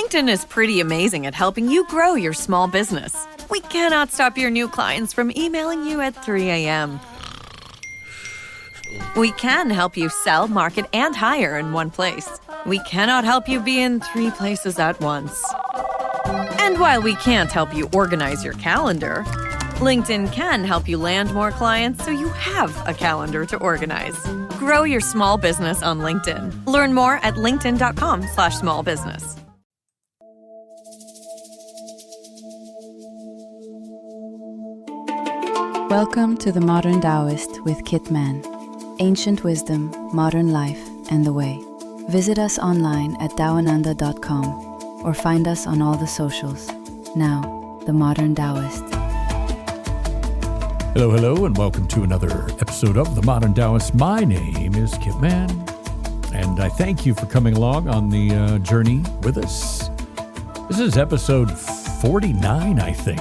LinkedIn is pretty amazing at helping you grow your small business. We cannot stop your new clients from emailing you at 3 a.m. We can help you sell, market, and hire in one place. We cannot help you be in 3 places at once. And while we can't help you organize your calendar, LinkedIn can help you land more clients so you have a calendar to organize. Grow your small business on LinkedIn. Learn more at linkedin.com/smallbusiness. Welcome to The Modern Taoist with Kit Man. Ancient wisdom, modern life, and the way. Visit us online at taoananda.com or find us on all the socials. Now, The Modern Taoist. Hello, and welcome to another episode of The Modern Taoist. My name is Kit Man, and I thank you for coming along on the journey with us. This is episode 49, I think.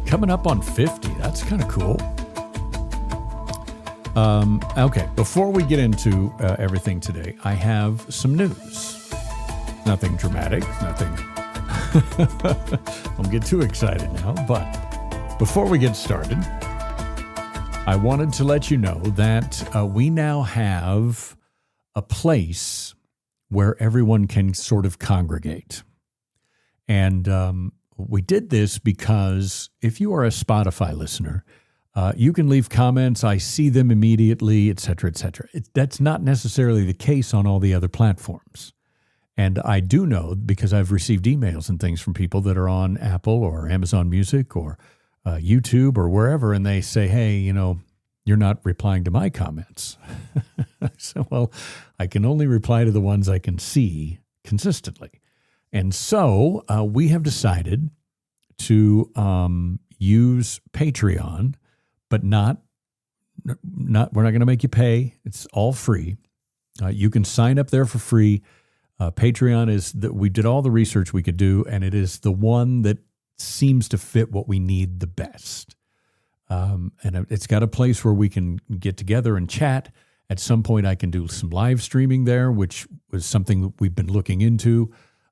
Coming up on 50. That's kind of cool. Okay, before we get into everything today, I have some news. Nothing dramatic, nothing. Don't get too excited now, but before we get started, I wanted to let you know that we now have a place where everyone can sort of congregate. And we did this because if you are a Spotify listener, you can leave comments. I see them immediately, et cetera, et cetera. That's not necessarily the case on all the other platforms. And I do know because I've received emails and things from people that are on Apple or Amazon Music or YouTube or wherever, and they say, hey, you're not replying to my comments. So, well, I can only reply to the ones I can see consistently. And so we have decided to use Patreon, but we're not going to make you pay. It's all free. You can sign up there for free. Patreon is that we did all the research we could do, and it is the one that seems to fit what we need the best. And it's got a place where we can get together and chat. At some point, I can do some live streaming there, which was something that we've been looking into.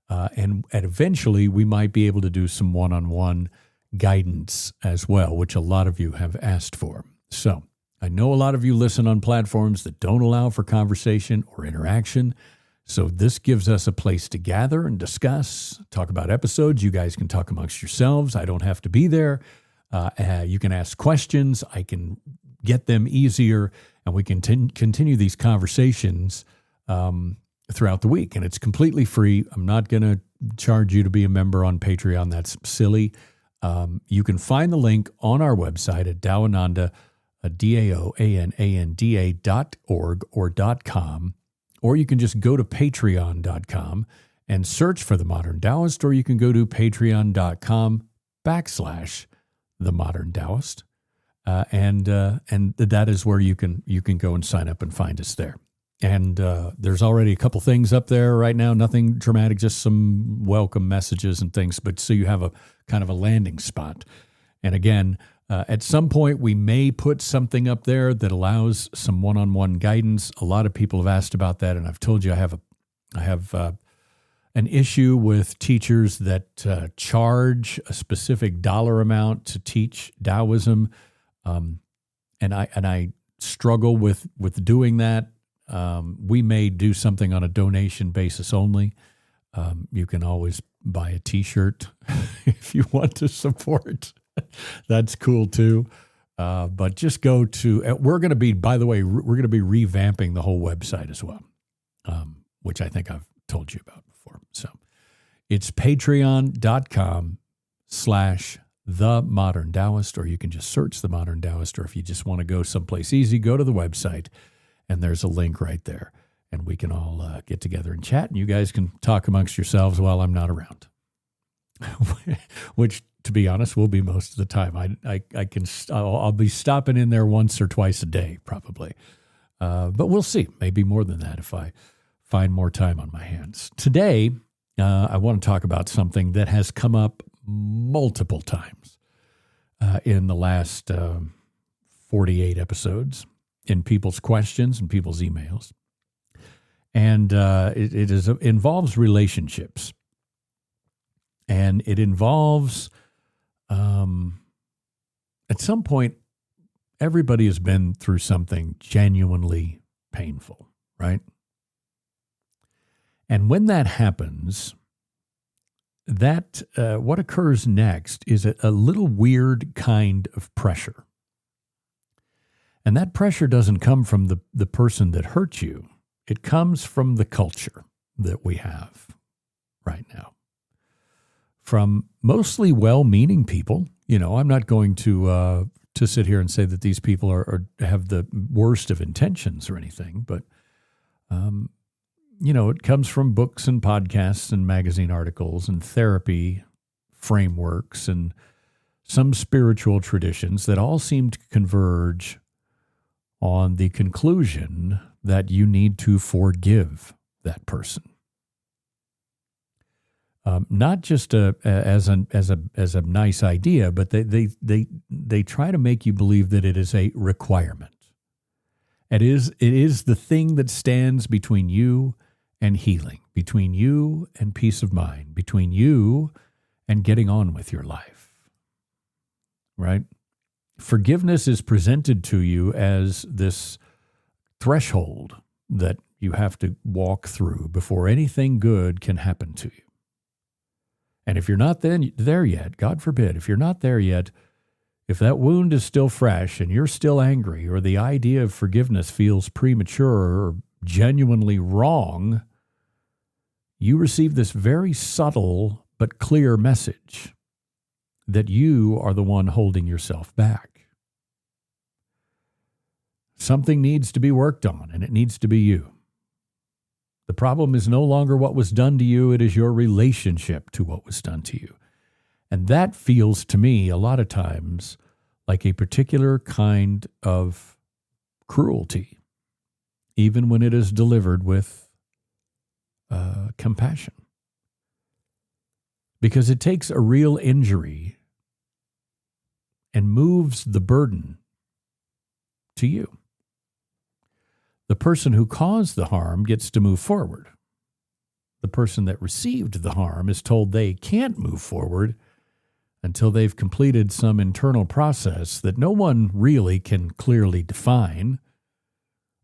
And eventually, we might be able to do some one-on-one guidance as well, which a lot of you have asked for. So I know a lot of you listen on platforms that don't allow for conversation or interaction. So this gives us a place to gather and discuss, talk about episodes. You guys can talk amongst yourselves. I don't have to be there. You can ask questions. I can get them easier, and we can continue these conversations throughout the week. And it's completely free. I'm not going to charge you to be a member on Patreon. That's silly. You can find the link on our website at Daoananda, DAOANANDA.org or .com. Or you can just go to patreon.com and search for The Modern Taoist, or you can go to patreon.com/The Modern Taoist. And that is where you can go and sign up and find us there. And there's already a couple things up there right now, nothing dramatic, just some welcome messages and things. But so you have a kind of a landing spot. And again, at some point, we may put something up there that allows some one-on-one guidance. A lot of people have asked about that, and I've told you I have an issue with teachers that charge a specific dollar amount to teach Taoism, and I struggle with doing that. We may do something on a donation basis only. You can always buy a T-shirt if you want to support. That's cool too. But just go to, we're going to be, by the way, we're going to be revamping the whole website as well, which I think I've told you about before. So it's patreon.com/The Modern Taoist, or you can just search The Modern Taoist, or if you just want to go someplace easy, go to the website and there's a link right there, and we can all get together and chat, and you guys can talk amongst yourselves while I'm not around, which, to be honest, will be most of the time. I'll be stopping in there once or twice a day, probably. But we'll see. Maybe more than that if I find more time on my hands. Today, I want to talk about something that has come up multiple times in the last 48 episodes, in people's questions and people's emails. And it involves relationships. And it involves, at some point, everybody has been through something genuinely painful, right? And when that happens, that what occurs next is a little weird kind of pressure. And that pressure doesn't come from the person that hurt you. It comes from the culture that we have right now. From mostly well-meaning people. I'm not going to sit here and say that these people have the worst of intentions or anything, but it comes from books and podcasts and magazine articles and therapy frameworks and some spiritual traditions that all seem to converge on the conclusion that you need to forgive that person. Not just as a nice idea, but they try to make you believe that it is a requirement. It is the thing that stands between you and healing, between you and peace of mind, between you and getting on with your life. Right? Forgiveness is presented to you as this threshold that you have to walk through before anything good can happen to you. And if you're not there yet, God forbid, if you're not there yet, if that wound is still fresh and you're still angry, or the idea of forgiveness feels premature or genuinely wrong, you receive this very subtle but clear message that you are the one holding yourself back. Something needs to be worked on, and it needs to be you. The problem is no longer what was done to you, it is your relationship to what was done to you. And that feels to me a lot of times like a particular kind of cruelty, even when it is delivered with compassion. Because it takes a real injury and moves the burden to you. The person who caused the harm gets to move forward. The person that received the harm is told they can't move forward until they've completed some internal process that no one really can clearly define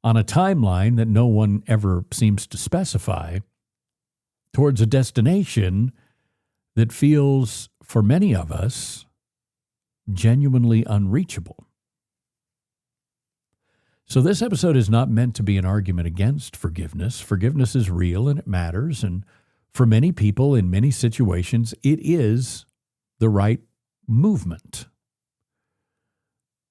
on a timeline that no one ever seems to specify towards a destination that feels, for many of us, genuinely unreachable. So this episode is not meant to be an argument against forgiveness. Forgiveness is real and it matters. And for many people in many situations, it is the right movement.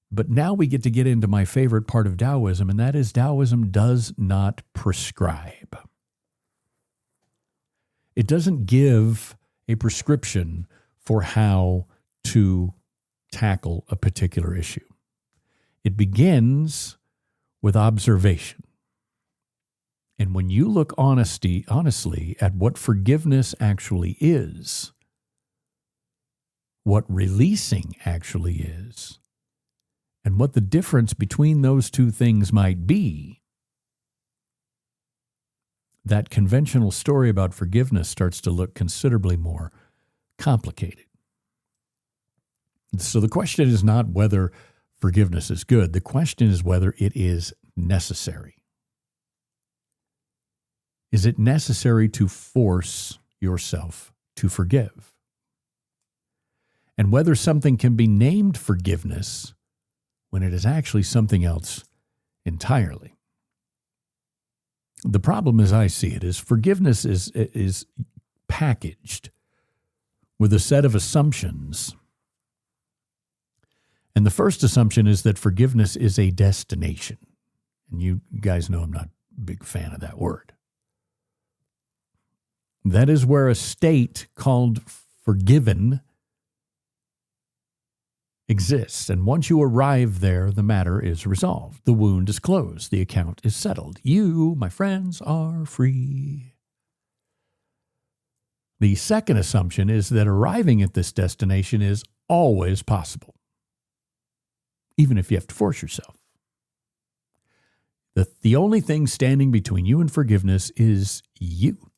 But now we get to get into my favorite part of Taoism, and that is Taoism does not prescribe. It doesn't give a prescription for how to tackle a particular issue. It begins with observation. And when you look honestly at what forgiveness actually is, what releasing actually is, and what the difference between those two things might be, that conventional story about forgiveness starts to look considerably more complicated. So the question is not whether forgiveness is good. The question is whether it is necessary. Is it necessary to force yourself to forgive? And whether something can be named forgiveness when it is actually something else entirely. The problem, as I see it, is forgiveness is packaged with a set of assumptions. And the first assumption is that forgiveness is a destination. And you guys know I'm not a big fan of that word. That is where a state called forgiven exists. And once you arrive there, the matter is resolved. The wound is closed. The account is settled. You, my friends, are free. The second assumption is that arriving at this destination is always possible, even if you have to force yourself. The only thing standing between you and forgiveness is you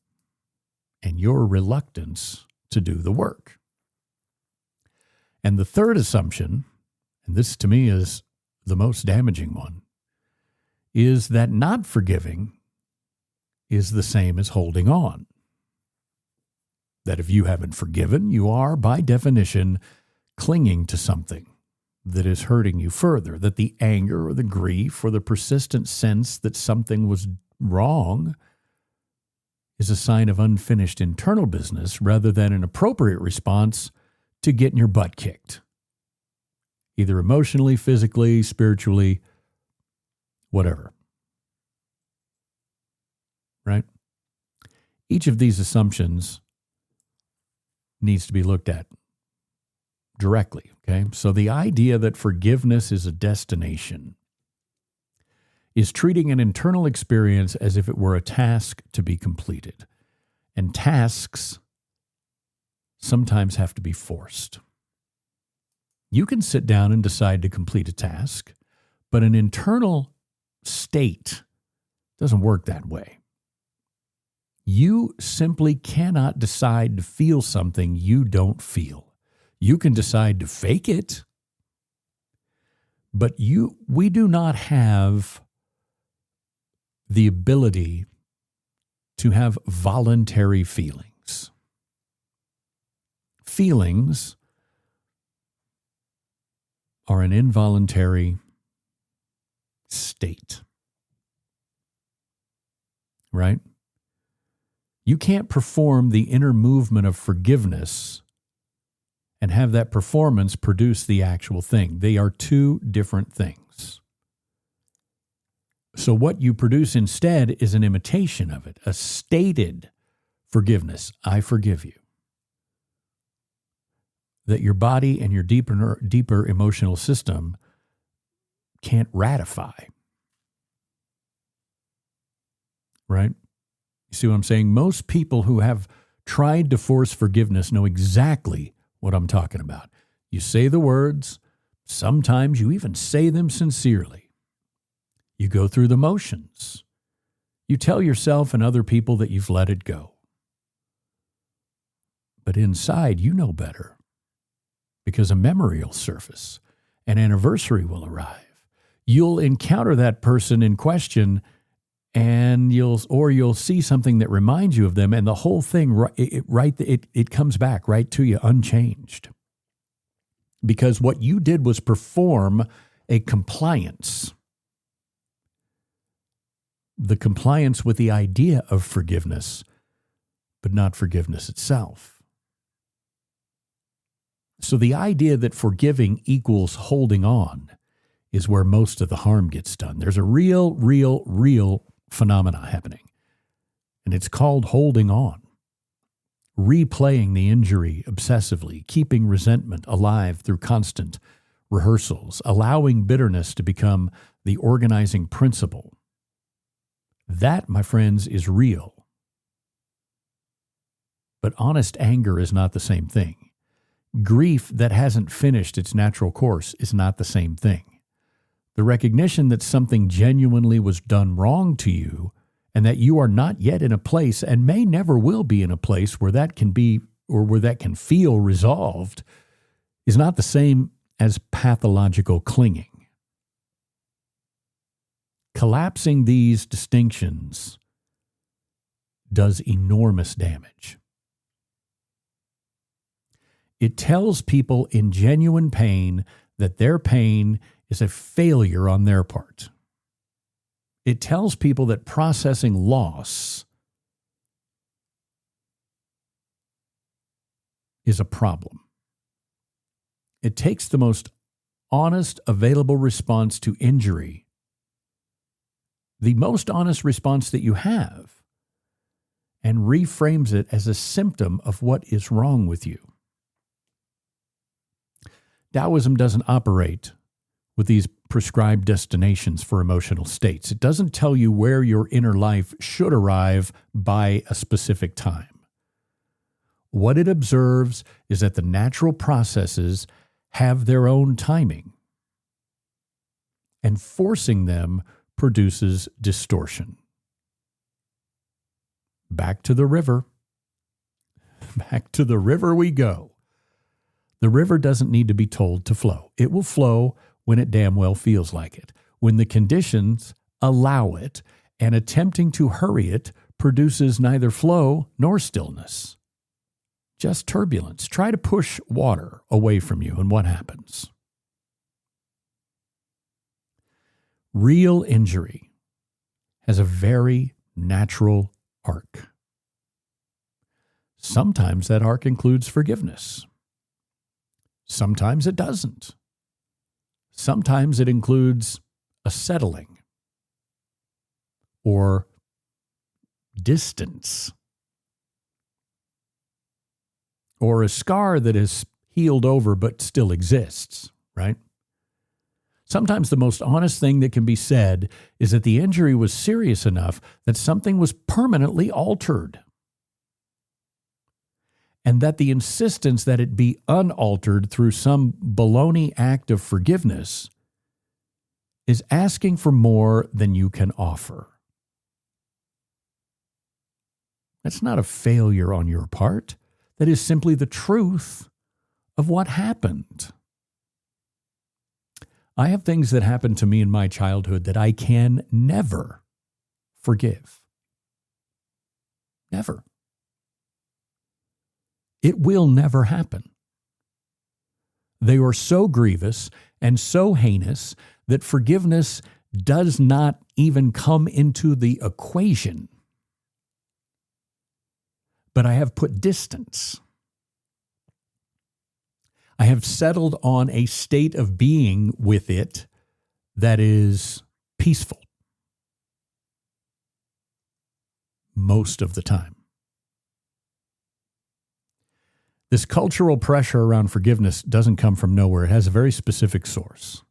and your reluctance to do the work. And the third assumption, and this to me is the most damaging one, is that not forgiving is the same as holding on. That if you haven't forgiven, you are, by definition, clinging to something that is hurting you further, that the anger or the grief or the persistent sense that something was wrong is a sign of unfinished internal business rather than an appropriate response to getting your butt kicked. Either emotionally, physically, spiritually, whatever. Right? Each of these assumptions needs to be looked at directly, okay? So the idea that forgiveness is a destination is treating an internal experience as if it were a task to be completed. And tasks sometimes have to be forced. You can sit down and decide to complete a task, but an internal state doesn't work that way. You simply cannot decide to feel something you don't feel. You can decide to fake it, but we do not have the ability to have voluntary feelings. Feelings are an involuntary state, right? You can't perform the inner movement of forgiveness and have that performance produce the actual thing. They are two different things. So what you produce instead is an imitation of it, a stated forgiveness. I forgive you. That your body and your deeper emotional system can't ratify. Right? You see what I'm saying? Most people who have tried to force forgiveness know exactly what I'm talking about. You say the words, sometimes you even say them sincerely. You go through the motions. You tell yourself and other people that you've let it go. But inside, you know better, because a memory will surface, an anniversary will arrive. You'll encounter that person in question, and you'll see something that reminds you of them, and the whole thing it comes back right to you unchanged. Because what you did was perform a compliance. The compliance with the idea of forgiveness, but not forgiveness itself. So the idea that forgiving equals holding on is where most of the harm gets done. There's a real phenomena happening, and it's called holding on. Replaying the injury obsessively, keeping resentment alive through constant rehearsals, allowing bitterness to become the organizing principle. That, my friends, is real. But honest anger is not the same thing. Grief that hasn't finished its natural course is not the same thing. The recognition that something genuinely was done wrong to you and that you are not yet in a place and may never will be in a place where that can be or where that can feel resolved is not the same as pathological clinging. Collapsing these distinctions does enormous damage. It tells people in genuine pain that their pain is a failure on their part. It tells people that processing loss is a problem. It takes the most honest available response to injury, the most honest response that you have, and reframes it as a symptom of what is wrong with you. Taoism doesn't operate with these prescribed destinations for emotional states. It doesn't tell you where your inner life should arrive by a specific time. What it observes is that the natural processes have their own timing, and forcing them produces distortion. Back to the river. Back to the river we go. The river doesn't need to be told to flow. It will flow when it damn well feels like it, when the conditions allow it, and attempting to hurry it produces neither flow nor stillness. Just turbulence. Try to push water away from you, and what happens? Real injury has a very natural arc. Sometimes that arc includes forgiveness. Sometimes it doesn't. Sometimes it includes a settling or distance or a scar that is healed over but still exists, right? Sometimes the most honest thing that can be said is that the injury was serious enough that something was permanently altered, and that the insistence that it be unaltered through some baloney act of forgiveness is asking for more than you can offer. That's not a failure on your part. That is simply the truth of what happened. I have things that happened to me in my childhood that I can never forgive. Never. It will never happen. They are so grievous and so heinous that forgiveness does not even come into the equation. But I have put distance. I have settled on a state of being with it that is peaceful most of the time. This cultural pressure around forgiveness doesn't come from nowhere. It has a very specific source.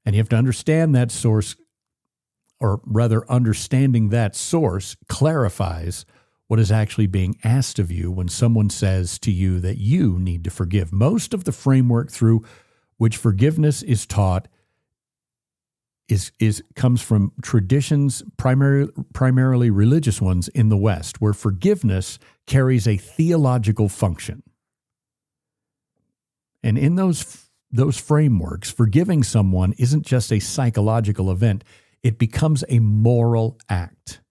And you have to understand that source, or rather understanding that source clarifies what is actually being asked of you when someone says to you that you need to forgive. Most of the framework through which forgiveness is taught comes from traditions, primarily religious ones in the West, where forgiveness carries a theological function. And in those frameworks, forgiving someone isn't just a psychological event. It becomes a moral act.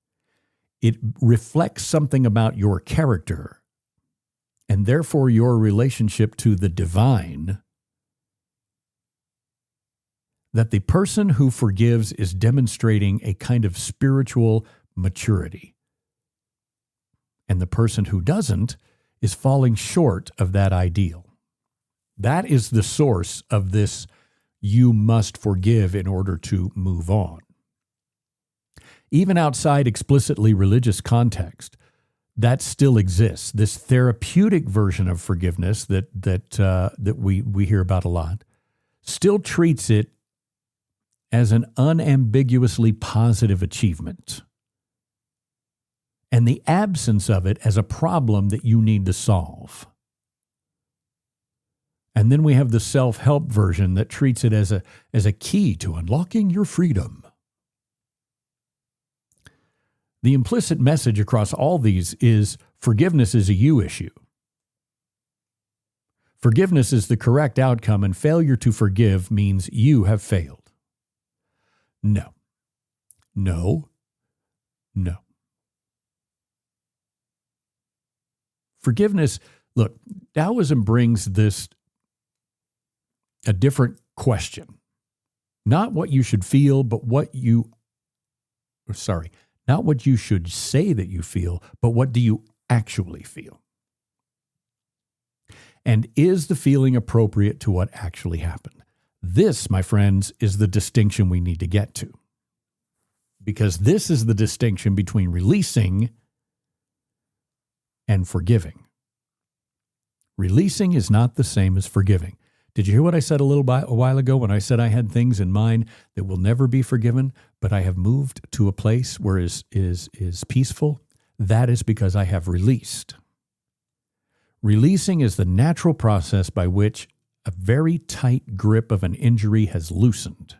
It reflects something about your character and therefore your relationship to the divine, that the person who forgives is demonstrating a kind of spiritual maturity. And the person who doesn't is falling short of that ideal. That is the source of this you must forgive in order to move on. Even outside explicitly religious context, that still exists. This therapeutic version of forgiveness that we hear about a lot still treats it as an unambiguously positive achievement, and the absence of it as a problem that you need to solve. And then we have the self-help version that treats it as a key to unlocking your freedom. The implicit message across all these is forgiveness is a you issue. Forgiveness is the correct outcome, and failure to forgive means you have failed. No. Forgiveness, look, Taoism brings this a different question. Not what you should feel, but not what you should say that you feel, but what do you actually feel? And is the feeling appropriate to what actually happened? This, my friends, is the distinction we need to get to. Because this is the distinction between releasing and forgiving. Releasing is not the same as forgiving. Did you hear what I said a while ago when I said I had things in mind that will never be forgiven, but I have moved to a place where is peaceful? That is because I have released. Releasing is the natural process by which a very tight grip of an injury has loosened.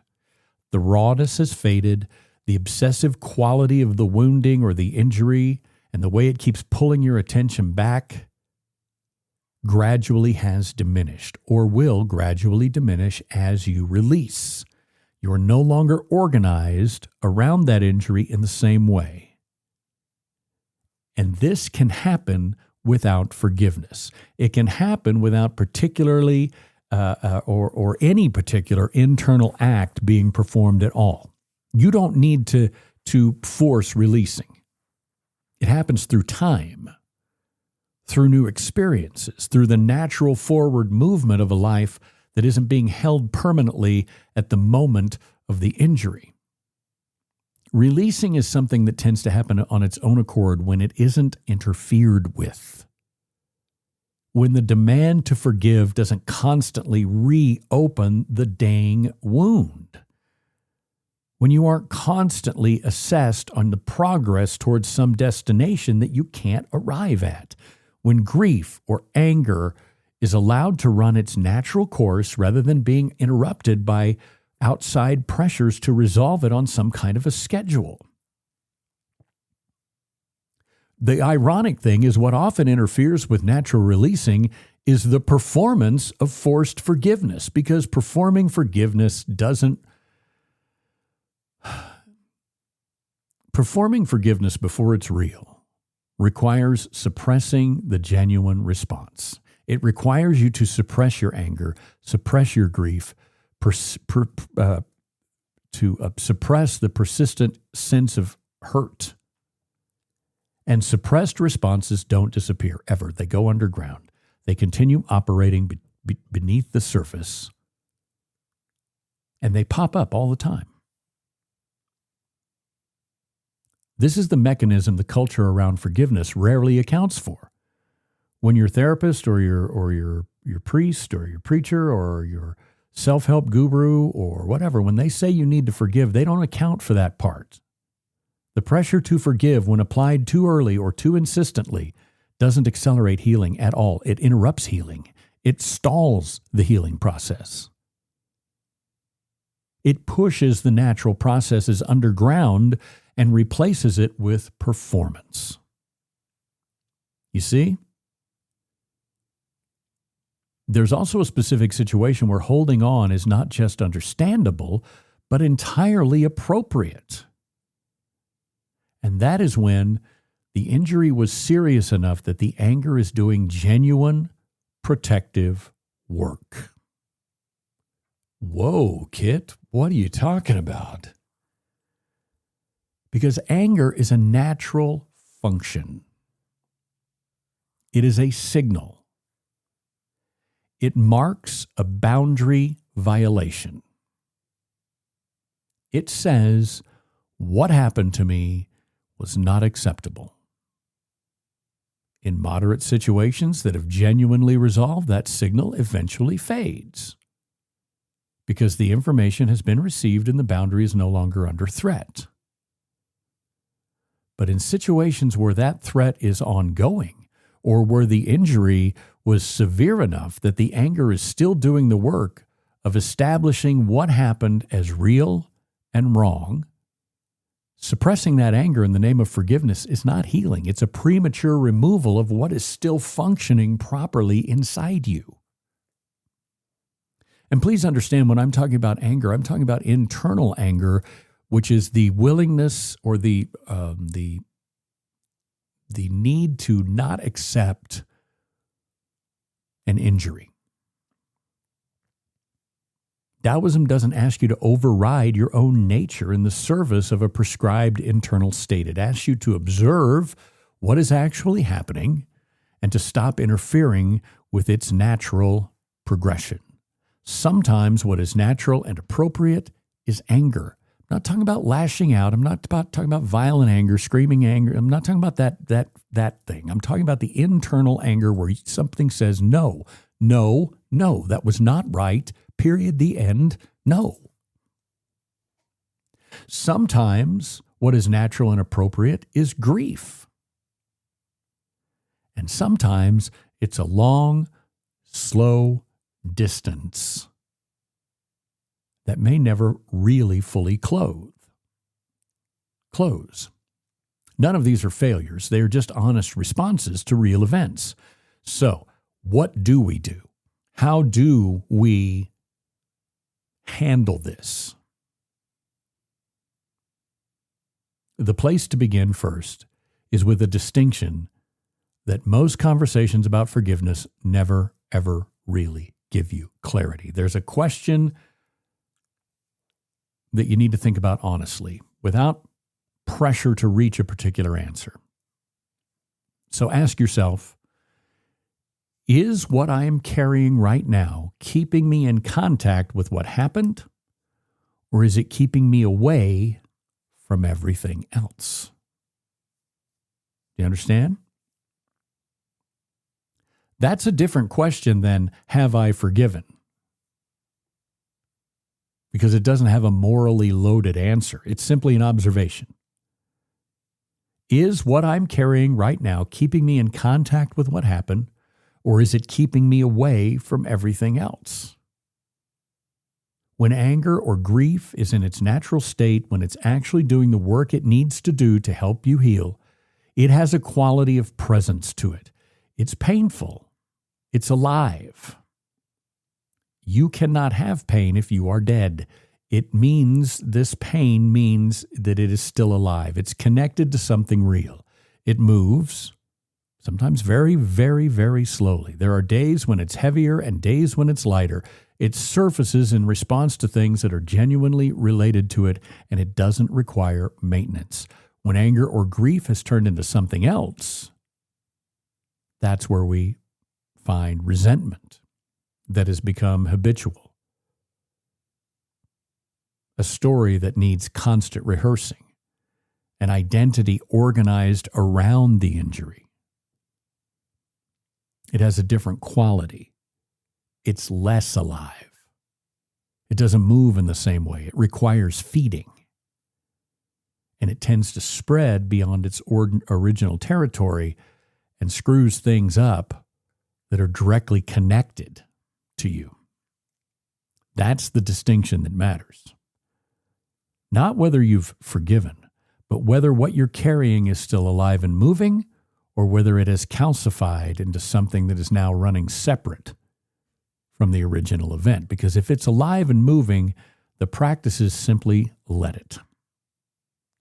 The rawness has faded, the obsessive quality of the wounding or the injury and the way it keeps pulling your attention back gradually has diminished or will gradually diminish as you release. You are no longer organized around that injury in the same way. And this can happen without forgiveness. It can happen without particularly or any particular internal act being performed at all. You don't need to force releasing. It happens through time, through new experiences, through the natural forward movement of a life that isn't being held permanently at the moment of the injury. Releasing is something that tends to happen on its own accord when it isn't interfered with. When the demand to forgive doesn't constantly reopen the dang wound. When you aren't constantly assessed on the progress towards some destination that you can't arrive at. When grief or anger is allowed to run its natural course rather than being interrupted by outside pressures to resolve it on some kind of a schedule. The ironic thing is what often interferes with natural releasing is the performance of forced forgiveness, because performing forgiveness before it's real requires suppressing the genuine response. It requires you to suppress your anger, suppress your grief, suppress the persistent sense of hurt. And suppressed responses don't disappear ever. They go underground. They continue operating beneath the surface, and they pop up all the time. This is the mechanism the culture around forgiveness rarely accounts for. When your therapist or your priest or your preacher or your self-help guru or whatever, when they say you need to forgive, they don't account for that part. The pressure to forgive, when applied too early or too insistently, doesn't accelerate healing at all. It interrupts healing. It stalls the healing process. It pushes the natural processes underground and replaces it with performance. You see? There's also a specific situation where holding on is not just understandable, but entirely appropriate. And that is when the injury was serious enough that the anger is doing genuine protective work. Whoa, Kit, what are you talking about? Because anger is a natural function. It is a signal. It marks a boundary violation. It says, what happened to me was not acceptable. In moderate situations that have genuinely resolved, that signal eventually fades because the information has been received and the boundary is no longer under threat. But in situations where that threat is ongoing, or where the injury was severe enough that the anger is still doing the work of establishing what happened as real and wrong, suppressing that anger in the name of forgiveness is not healing. It's a premature removal of what is still functioning properly inside you. And please understand, when I'm talking about anger, I'm talking about internal anger, which is the willingness or the need to not accept an injury. Taoism doesn't ask you to override your own nature in the service of a prescribed internal state. It asks you to observe what is actually happening and to stop interfering with its natural progression. Sometimes what is natural and appropriate is anger. I'm not talking about lashing out. I'm not talking about violent anger, screaming anger. I'm not talking about that thing. I'm talking about the internal anger where something says, no, that was not right. Period. The end. No. Sometimes what is natural and appropriate is grief. And sometimes it's a long, slow distance that may never really fully close. None of these are failures. They are just honest responses to real events. So, what do we do? How do we handle this? The place to begin first is with a distinction that most conversations about forgiveness never, ever really give you clarity. There's a question that you need to think about honestly, without pressure to reach a particular answer. So ask yourself, is what I am carrying right now keeping me in contact with what happened, or is it keeping me away from everything else? Do you understand? That's a different question than, have I forgiven? Because it doesn't have a morally loaded answer. It's simply an observation. Is what I'm carrying right now keeping me in contact with what happened, or is it keeping me away from everything else? When anger or grief is in its natural state, when it's actually doing the work it needs to do to help you heal, it has a quality of presence to it. It's painful. It's alive. You cannot have pain if you are dead. This pain means that it is still alive. It's connected to something real. It moves, sometimes very, very, very slowly. There are days when it's heavier and days when it's lighter. It surfaces in response to things that are genuinely related to it, and it doesn't require maintenance. When anger or grief has turned into something else, that's where we find resentment that has become habitual. A story that needs constant rehearsing, an identity organized around the injury. It has a different quality. It's less alive. It doesn't move in the same way. It requires feeding. And it tends to spread beyond its original territory and screws things up that are directly connected to you. That's the distinction that matters. Not whether you've forgiven, but whether what you're carrying is still alive and moving, or whether it has calcified into something that is now running separate from the original event. Because if it's alive and moving, the practice is simply let it.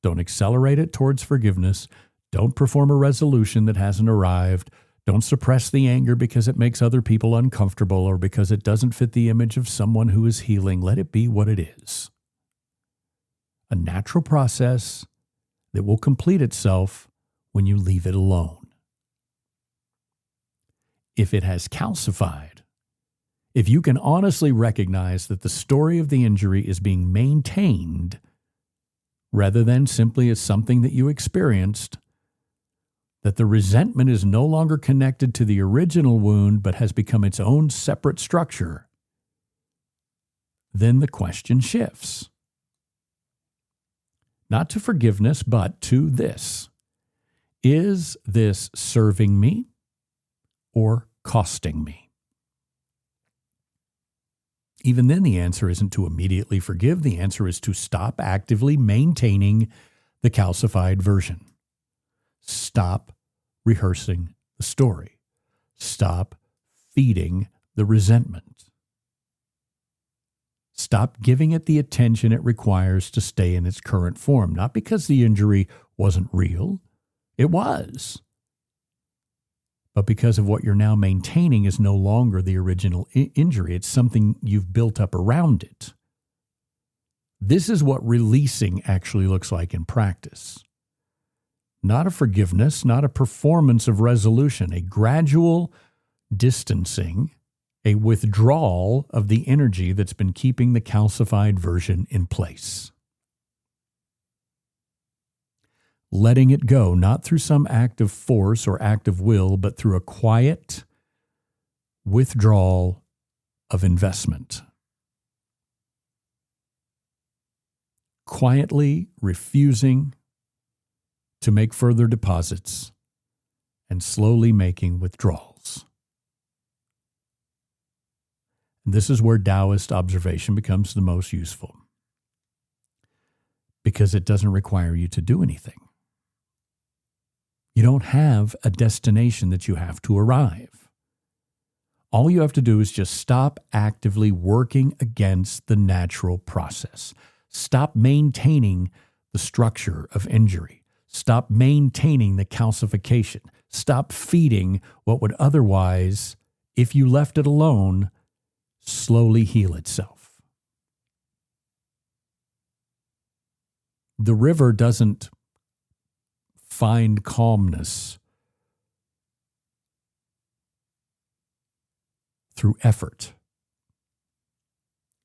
Don't accelerate it towards forgiveness. Don't perform a resolution that hasn't arrived. Don't suppress the anger because it makes other people uncomfortable or because it doesn't fit the image of someone who is healing. Let it be what it is. A natural process that will complete itself when you leave it alone. If it has calcified, if you can honestly recognize that the story of the injury is being maintained rather than simply as something that you experienced, that the resentment is no longer connected to the original wound but has become its own separate structure, then the question shifts. Not to forgiveness, but to this. Is this serving me or costing me? Even then, the answer isn't to immediately forgive. The answer is to stop actively maintaining the calcified version. Stop rehearsing the story. Stop feeding the resentment. Stop giving it the attention it requires to stay in its current form. Not because the injury wasn't real. It was. But because of what you're now maintaining is no longer the original injury. It's something you've built up around it. This is what releasing actually looks like in practice. Not a forgiveness, not a performance of resolution, a gradual distancing, a withdrawal of the energy that's been keeping the calcified version in place. Letting it go, not through some act of force or act of will, but through a quiet withdrawal of investment. Quietly refusing to make further deposits and slowly making withdrawals. This is where Taoist observation becomes the most useful, because it doesn't require you to do anything. You don't have a destination that you have to arrive. All you have to do is just stop actively working against the natural process. Stop maintaining the structure of injury. Stop maintaining the calcification. Stop feeding what would otherwise, if you left it alone, slowly heal itself. The river doesn't find calmness through effort.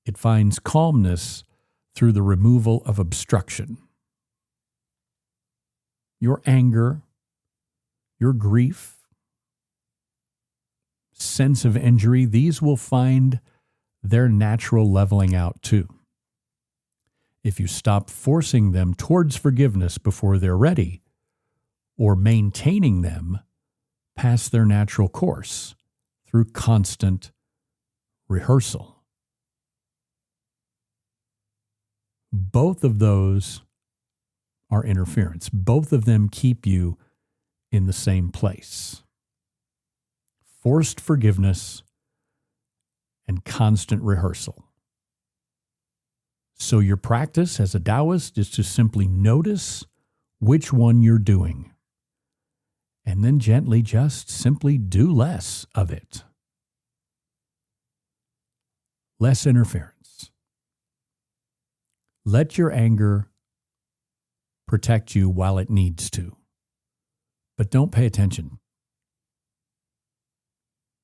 It finds calmness through the removal of obstruction. Your anger, your grief, sense of injury, these will find their natural leveling out too. If you stop forcing them towards forgiveness before they're ready, or maintaining them past their natural course through constant rehearsal. Both of those are interference. Both of them keep you in the same place. Forced forgiveness and constant rehearsal. So your practice as a Taoist is to simply notice which one you're doing, and then gently just simply do less of it. Less interference. Let your anger protect you while it needs to, but don't pay attention.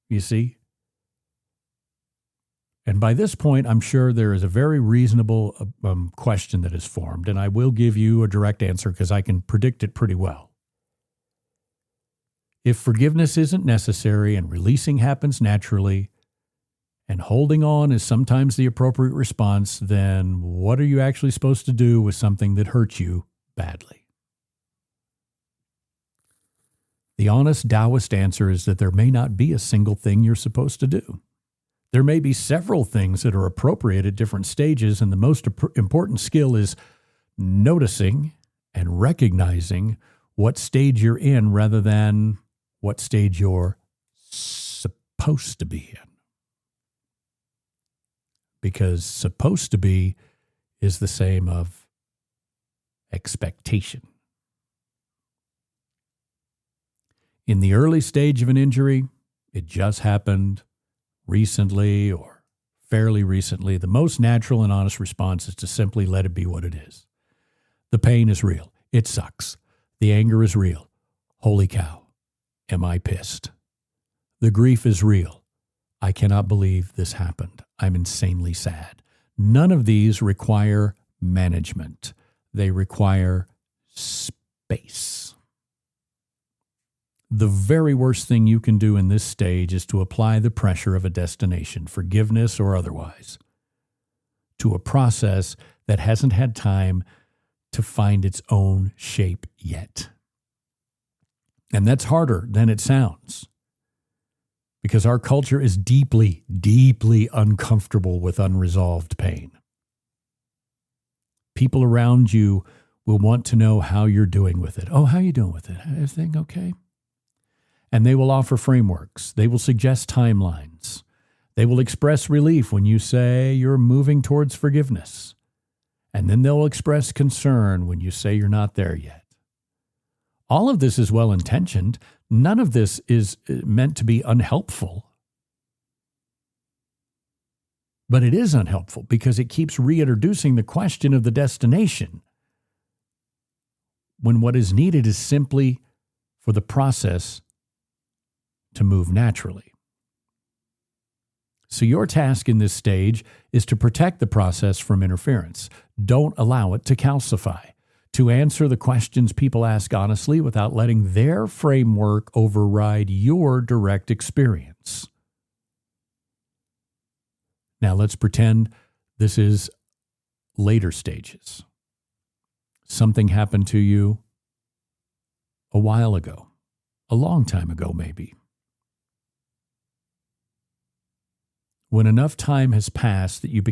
You see? And by this point, I'm sure there is a very reasonable question that is formed, and I will give you a direct answer because I can predict it pretty well. If forgiveness isn't necessary and releasing happens naturally, and holding on is sometimes the appropriate response, then what are you actually supposed to do with something that hurts you badly? The honest Taoist answer is that there may not be a single thing you're supposed to do. There may be several things that are appropriate at different stages, and the most important skill is noticing and recognizing what stage you're in rather than what stage you're supposed to be in. Because supposed to be is the same of expectation. In the early stage of an injury, it just happened recently or fairly recently. The most natural and honest response is to simply let it be what it is. The pain is real. It sucks. The anger is real. Holy cow. Am I pissed? The grief is real. I cannot believe this happened. I'm insanely sad. None of these require management. They require space. The very worst thing you can do in this stage is to apply the pressure of a destination, forgiveness or otherwise, to a process that hasn't had time to find its own shape yet. And that's harder than it sounds, because our culture is deeply, deeply uncomfortable with unresolved pain. People around you will want to know how you're doing with it. Oh, how are you doing with it? Everything okay? And they will offer frameworks. They will suggest timelines. They will express relief when you say you're moving towards forgiveness. And then they'll express concern when you say you're not there yet. All of this is well-intentioned. None of this is meant to be unhelpful. But it is unhelpful because it keeps reintroducing the question of the destination, when what is needed is simply for the process to move naturally. So your task in this stage is to protect the process from interference. Don't allow it to calcify. To answer the questions people ask honestly without letting their framework override your direct experience. Now let's pretend this is later stages. Something happened to you a while ago, a long time ago maybe. When enough time has passed that you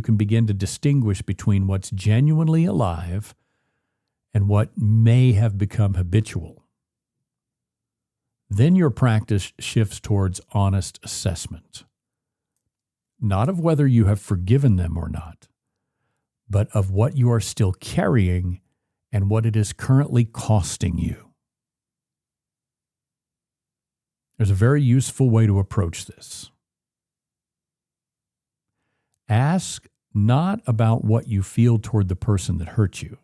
can begin to distinguish between what's genuinely alive and what may have become habitual. then your practice shifts towards honest assessment, not of whether you have forgiven them or not, but of what you are still carrying and what it is currently costing you. There's a very useful way to approach this. Ask not about what you feel toward the person that hurt you.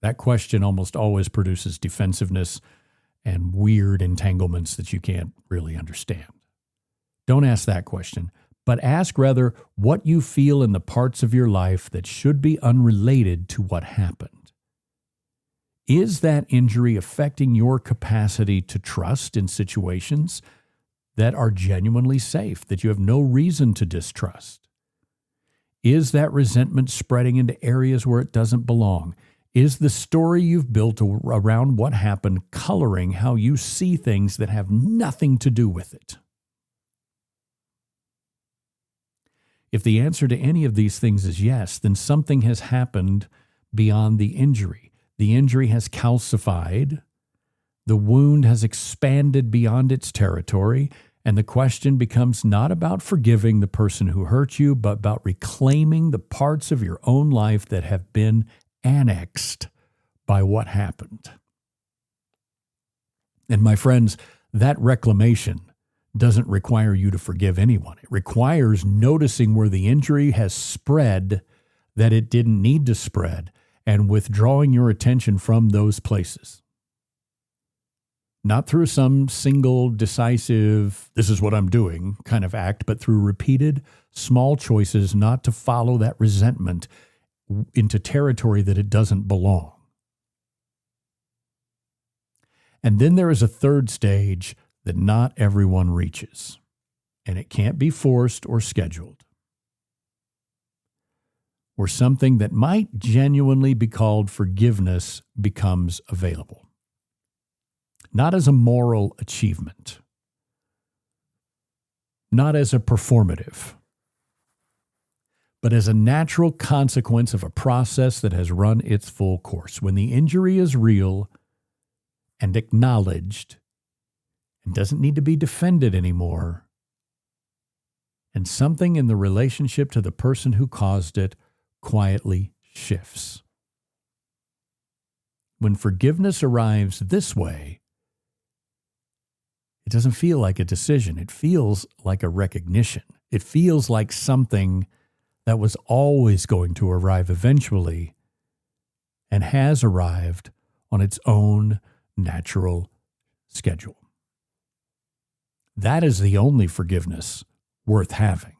That question almost always produces defensiveness and weird entanglements that you can't really understand. Don't ask that question, but ask rather what you feel in the parts of your life that should be unrelated to what happened. Is that injury affecting your capacity to trust in situations that are genuinely safe, that you have no reason to distrust? Is that resentment spreading into areas where it doesn't belong? Is the story you've built around what happened coloring how you see things that have nothing to do with it? If the answer to any of these things is yes, then something has happened beyond the injury. The injury has calcified, the wound has expanded beyond its territory, and the question becomes not about forgiving the person who hurt you, but about reclaiming the parts of your own life that have been annexed by what happened. And my friends, that reclamation doesn't require you to forgive anyone. It requires noticing where the injury has spread that it didn't need to spread and withdrawing your attention from those places. Not through some single decisive, this is what I'm doing kind of act, but through repeated small choices not to follow that resentment into territory that it doesn't belong. And then there is a third stage that not everyone reaches, and it can't be forced or scheduled, where something that might genuinely be called forgiveness becomes available. Not as a moral achievement, not as a performative, but as a natural consequence of a process that has run its full course. When the injury is real and acknowledged and doesn't need to be defended anymore, and something in the relationship to the person who caused it quietly shifts. When forgiveness arrives this way, it doesn't feel like a decision. It feels like a recognition. It feels like something that was always going to arrive eventually and has arrived on its own natural schedule. That is the only forgiveness worth having,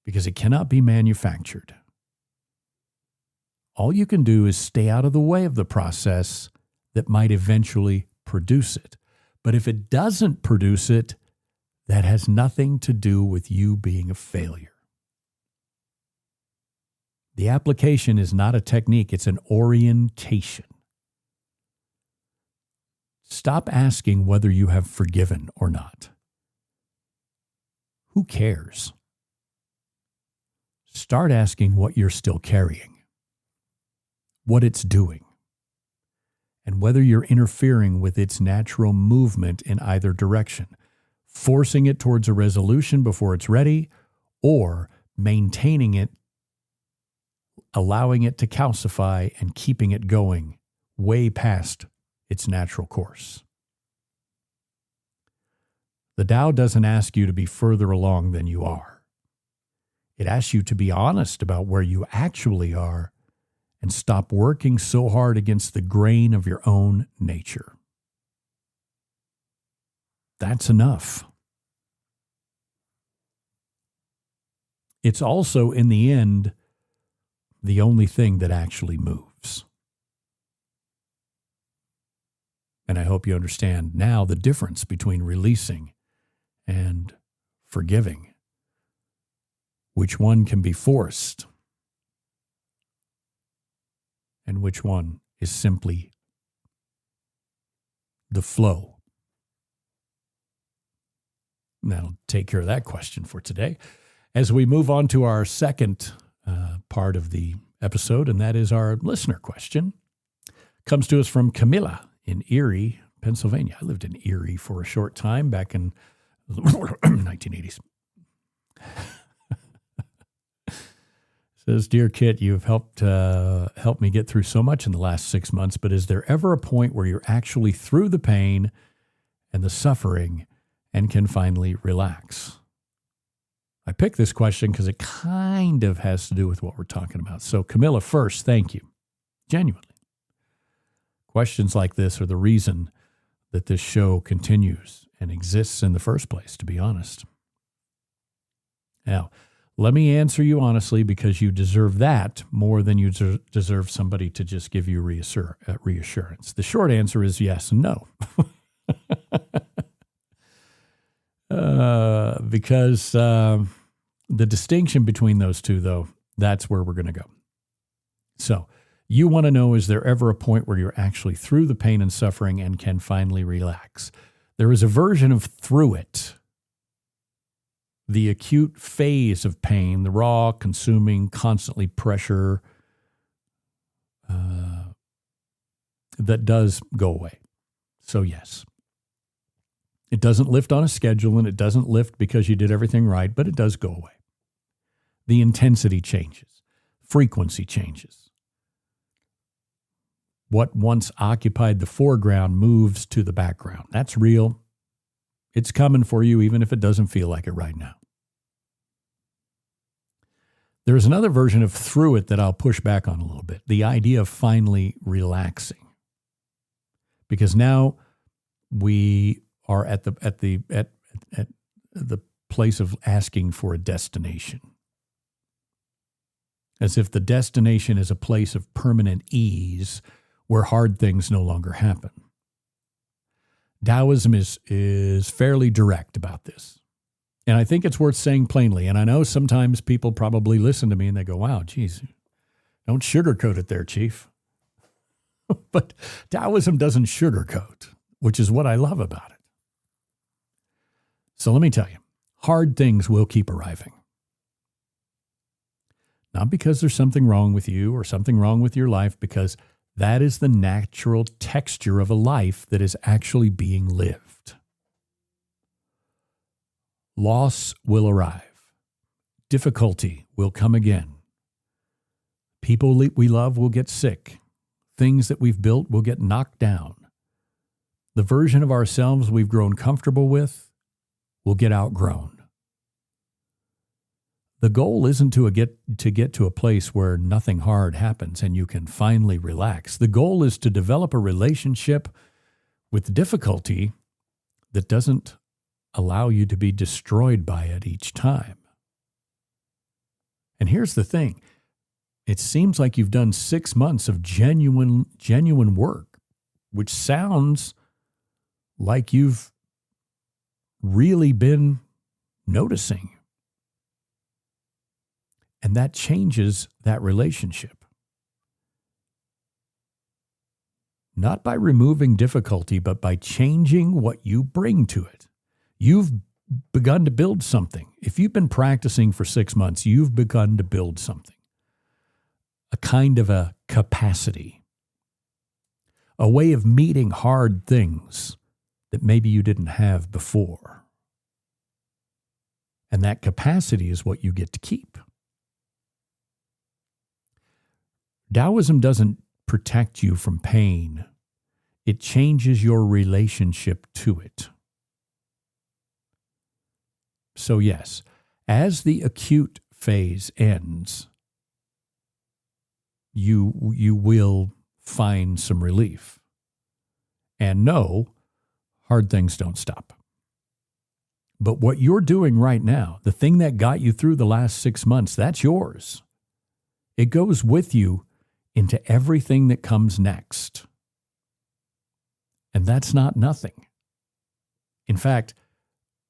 because it cannot be manufactured. All you can do is stay out of the way of the process that might eventually produce it. But if it doesn't produce it, that has nothing to do with you being a failure. The application is not a technique, it's an orientation. Stop asking whether you have forgiven or not. Who cares? Start asking what you're still carrying, what it's doing, and whether you're interfering with its natural movement in either direction, forcing it towards a resolution before it's ready, or maintaining it, allowing it to calcify and keeping it going way past its natural course. The Tao doesn't ask you to be further along than you are. It asks you to be honest about where you actually are and stop working so hard against the grain of your own nature. That's enough. It's also, in the end, the only thing that actually moves. And I hope you understand now the difference between releasing and forgiving. Which one can be forced and which one is simply the flow. That'll take care of that question for today. As we move on to our second part of the episode, and that is our listener question. Comes to us from Camilla in Erie, Pennsylvania. I lived in Erie for a short time back in the 1980s. Says, Dear Kit, you've helped me get through so much in the last 6 months, but is there ever a point where you're actually through the pain and the suffering and can finally relax? I picked this question because it kind of has to do with what we're talking about. So Camilla, first, thank you. Genuinely. Questions like this are the reason that this show continues and exists in the first place, to be honest. Now, let me answer you honestly, because you deserve that more than you deserve somebody to just give you reassurance. The short answer is yes and no. Because the distinction between those two, though, that's where we're going to go. So you want to know, is there ever a point where you're actually through the pain and suffering and can finally relax? There is a version of through it. The acute phase of pain, the raw, consuming, constantly pressure, that does go away. So yes. It doesn't lift on a schedule, and it doesn't lift because you did everything right, but it does go away. The intensity changes. Frequency changes. What once occupied the foreground moves to the background. That's real. It's coming for you, even if it doesn't feel like it right now. There's another version of through it that I'll push back on a little bit. The idea of finally relaxing. Because now we are at the place of asking for a destination. As if the destination is a place of permanent ease where hard things no longer happen. Taoism is fairly direct about this. And I think it's worth saying plainly. And I know sometimes people probably listen to me and they go, wow, geez, don't sugarcoat it there, Chief. But Taoism doesn't sugarcoat, which is what I love about it. So let me tell you, hard things will keep arriving. Not because there's something wrong with you or something wrong with your life, because that is the natural texture of a life that is actually being lived. Loss will arrive. Difficulty will come again. People we love will get sick. Things that we've built will get knocked down. The version of ourselves we've grown comfortable with will get outgrown. The goal isn't to get to a place where nothing hard happens and you can finally relax. The goal is to develop a relationship with difficulty that doesn't allow you to be destroyed by it each time. And here's the thing. It seems like you've done 6 months of genuine work, which sounds like you've really been noticing. And that changes that relationship. Not by removing difficulty, but by changing what you bring to it. You've begun to build something. If you've been practicing for 6 months, you've begun to build something. A kind of a capacity. A way of meeting hard things that maybe you didn't have before. And that capacity is what you get to keep. Taoism doesn't protect you from pain. It changes your relationship to it. So yes, as the acute phase ends, you will find some relief. And no, hard things don't stop. But what you're doing right now, the thing that got you through the last 6 months, that's yours. It goes with you into everything that comes next. And that's not nothing. In fact,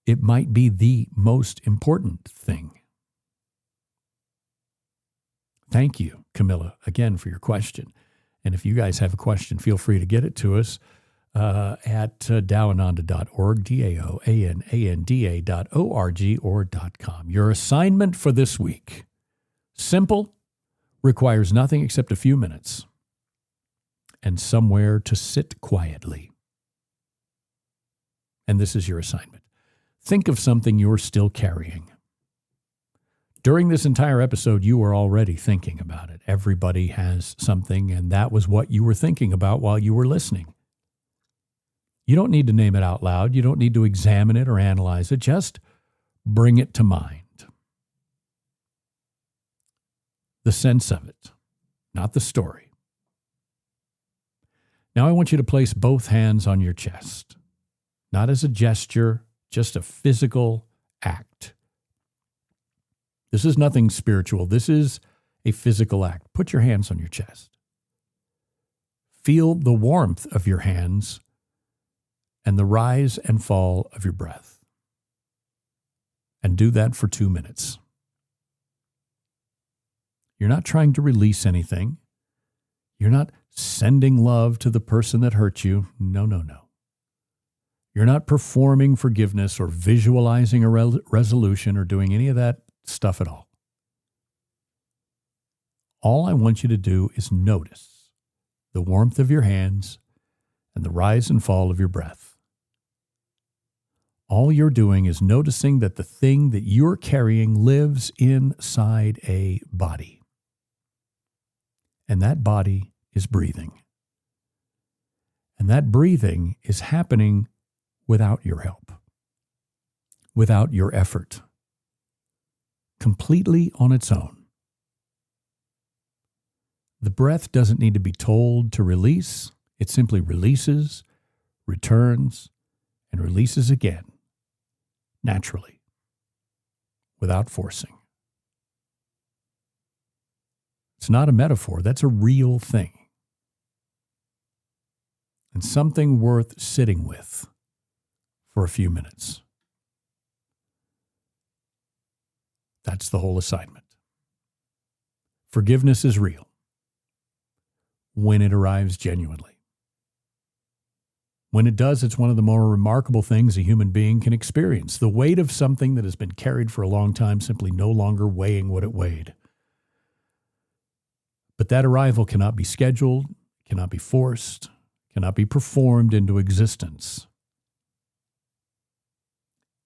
it might be the most important thing. Thank you, Camilla, again for your question. And if you guys have a question, feel free to get it to us at daoananda.org, daoananda.org or .com. Your assignment for this week, simple, requires nothing except a few minutes and somewhere to sit quietly. and this is your assignment. Think of something you're still carrying. During this entire episode, you were already thinking about it. Everybody has something, and that was what you were thinking about while you were listening. You don't need to name it out loud. You don't need to examine it or analyze it. Just bring it to mind. The sense of it, not the story. Now I want you to place both hands on your chest, not as a gesture, just a physical act. This is nothing spiritual. This is a physical act. Put your hands on your chest. Feel the warmth of your hands and the rise and fall of your breath. And do that for 2 minutes. You're not trying to release anything. You're not sending love to the person that hurt you. No, no, no. You're not performing forgiveness or visualizing a resolution or doing any of that stuff at all. All I want you to do is notice the warmth of your hands and the rise and fall of your breath. All you're doing is noticing that the thing that you're carrying lives inside a body. And that body is breathing. And that breathing is happening without your help, without your effort, completely on its own. The breath doesn't need to be told to release. It simply releases, returns, and releases again, naturally, without forcing. It's not a metaphor. That's a real thing. And something worth sitting with for a few minutes. That's the whole assignment. Forgiveness is real when it arrives genuinely. When it does, it's one of the more remarkable things a human being can experience. The weight of something that has been carried for a long time simply no longer weighing what it weighed. But that arrival cannot be scheduled, cannot be forced, cannot be performed into existence.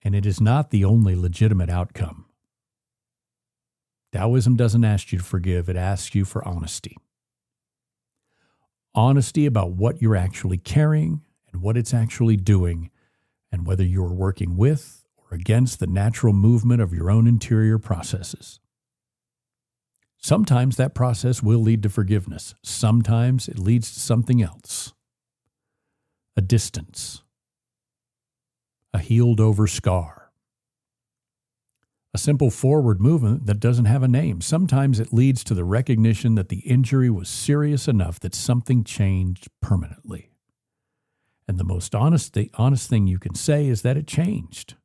And it is not the only legitimate outcome. Taoism doesn't ask you to forgive, it asks you for honesty. Honesty about what you're actually carrying and what it's actually doing, and whether you're working with or against the natural movement of your own interior processes. Sometimes that process will lead to forgiveness. Sometimes it leads to something else. A distance. A healed over scar. A simple forward movement that doesn't have a name. Sometimes it leads to the recognition that the injury was serious enough that something changed permanently. And the most honest thing you can say is that it changed.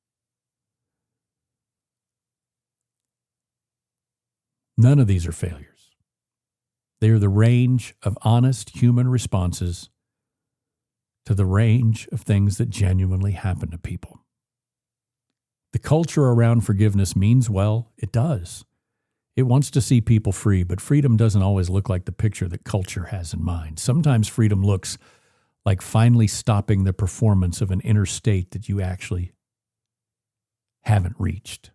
None of these are failures. They are the range of honest human responses to the range of things that genuinely happen to people. The culture around forgiveness means well, it does. It wants to see people free, but freedom doesn't always look like the picture that culture has in mind. Sometimes freedom looks like finally stopping the performance of an inner state that you actually haven't reached.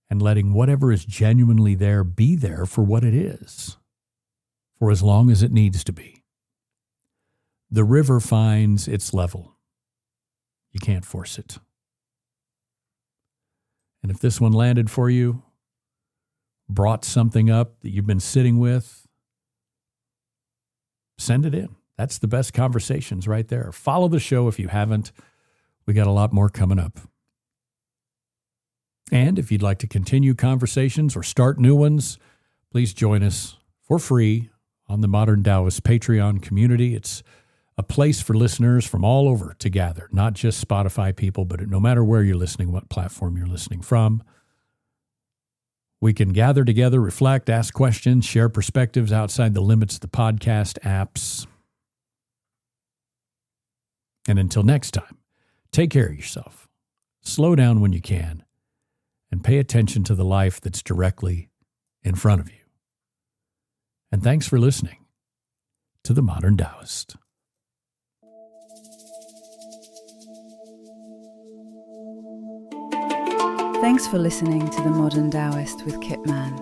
And letting whatever is genuinely there be there for what it is, for as long as it needs to be. The river finds its level. You can't force it. And if this one landed for you, brought something up that you've been sitting with, send it in. That's the best conversations right there. Follow the show if you haven't. We got a lot more coming up. And if you'd like to continue conversations or start new ones, please join us for free on the Modern Taoist Patreon community. It's a place for listeners from all over to gather, not just Spotify people, but no matter where you're listening, what platform you're listening from. We can gather together, reflect, ask questions, share perspectives outside the limits of the podcast apps. And until next time, take care of yourself. Slow down when you can. And pay attention to the life that's directly in front of you. And thanks for listening to The Modern Taoist. Thanks for listening to The Modern Taoist with Kit Man.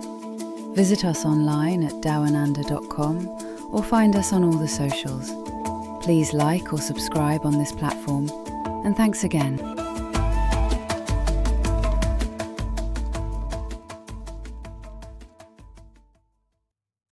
Visit us online at dawananda.com or find us on all the socials. Please like or subscribe on this platform, and thanks again.